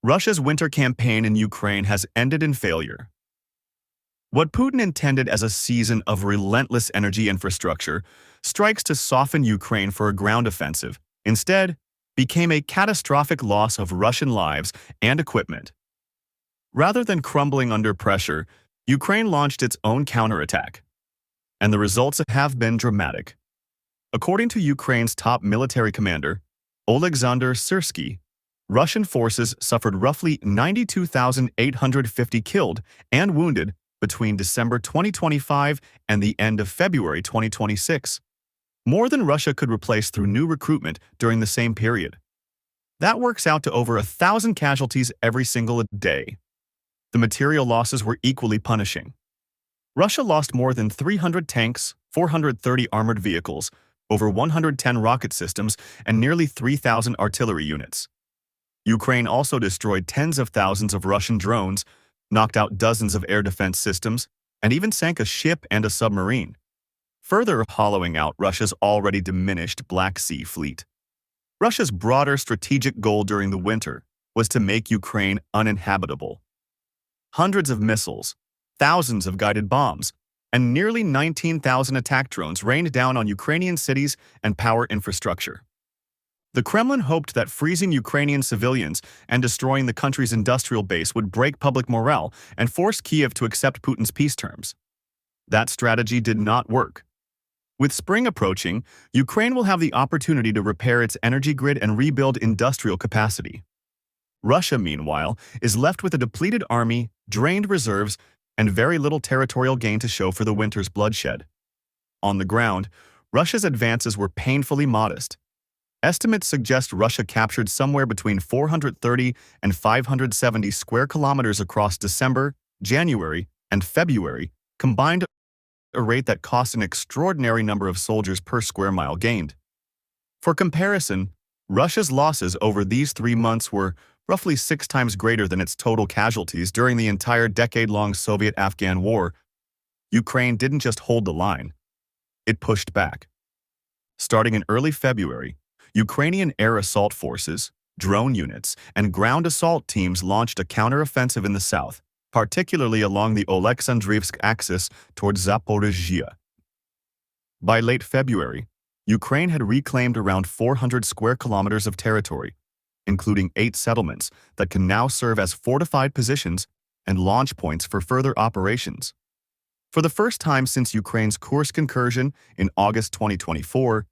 Russia's winter campaign in Ukraine has ended in failure. What Putin intended as a season of relentless energy infrastructure strikes to soften Ukraine for a ground offensive, instead, became a catastrophic loss of Russian lives and equipment. Rather than crumbling under pressure, Ukraine launched its own counterattack. And the results have been dramatic. According to Ukraine's top military commander, Oleksandr Syrskyi, Russian forces suffered roughly 92,850 killed and wounded between December 2025 and the end of February 2026, more than Russia could replace through new recruitment during the same period. That works out to over 1,000 casualties every single day. The material losses were equally punishing. Russia lost more than 300 tanks, 430 armored vehicles, over 110 rocket systems, and nearly 3,000 artillery units. Ukraine also destroyed tens of thousands of Russian drones, knocked out dozens of air defense systems, and even sank a ship and a submarine, further hollowing out Russia's already diminished Black Sea fleet. Russia's broader strategic goal during the winter was to make Ukraine uninhabitable. Hundreds of missiles, thousands of guided bombs, and nearly 19,000 attack drones rained down on Ukrainian cities and power infrastructure. The Kremlin hoped that freezing Ukrainian civilians and destroying the country's industrial base would break public morale and force Kyiv to accept Putin's peace terms. That strategy did not work. With spring approaching, Ukraine will have the opportunity to repair its energy grid and rebuild industrial capacity. Russia, meanwhile, is left with a depleted army, drained reserves, and very little territorial gain to show for the winter's bloodshed. On the ground, Russia's advances were painfully modest. Estimates suggest Russia captured somewhere between 430 and 570 square kilometers across December, January, and February, combined, a rate that cost an extraordinary number of soldiers per square mile gained. For comparison, Russia's losses over these 3 months were roughly 6 times greater than its total casualties during the entire decade-long Soviet-Afghan war. Ukraine didn't just hold the line. It pushed back. Starting in early February, Ukrainian air assault forces, drone units, and ground assault teams launched a counteroffensive in the south, particularly along the Oleksandrivsk axis towards Zaporizhzhia. By late February, Ukraine had reclaimed around 400 square kilometers of territory, including 8 settlements that can now serve as fortified positions and launch points for further operations. For the first time since Ukraine's Kursk incursion in August 2024,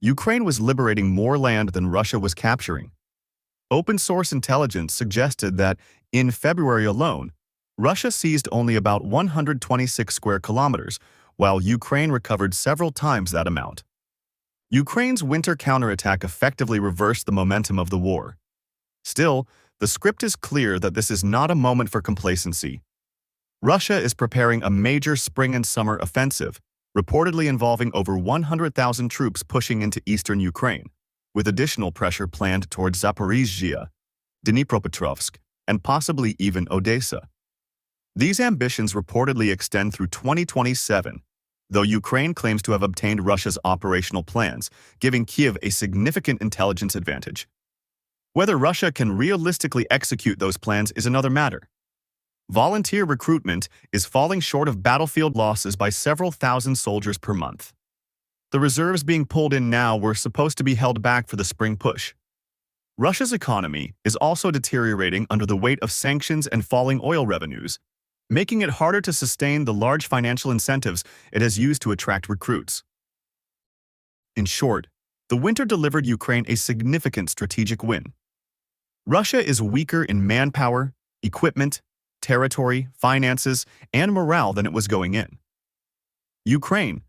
Ukraine was liberating more land than Russia was capturing. Open-source intelligence suggested that, in February alone, Russia seized only about 126 square kilometers, while Ukraine recovered several times that amount. Ukraine's winter counterattack effectively reversed the momentum of the war. Still, the script is clear that this is not a moment for complacency. Russia is preparing a major spring and summer offensive, reportedly involving over 100,000 troops pushing into eastern Ukraine, with additional pressure planned towards Zaporizhzhia, Dnipropetrovsk, and possibly even Odessa. These ambitions reportedly extend through 2027, though Ukraine claims to have obtained Russia's operational plans, giving Kyiv a significant intelligence advantage. Whether Russia can realistically execute those plans is another matter. Volunteer recruitment is falling short of battlefield losses by several thousand soldiers per month. The reserves being pulled in now were supposed to be held back for the spring push. Russia's economy is also deteriorating under the weight of sanctions and falling oil revenues, making it harder to sustain the large financial incentives it has used to attract recruits. In short, the winter delivered Ukraine a significant strategic win. Russia is weaker in manpower, equipment, territory, finances, and morale than it was going in. Ukraine,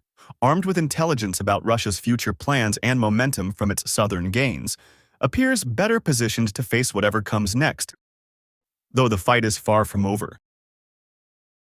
armed with intelligence about Russia's future plans and momentum from its southern gains, appears better positioned to face whatever comes next, though the fight is far from over.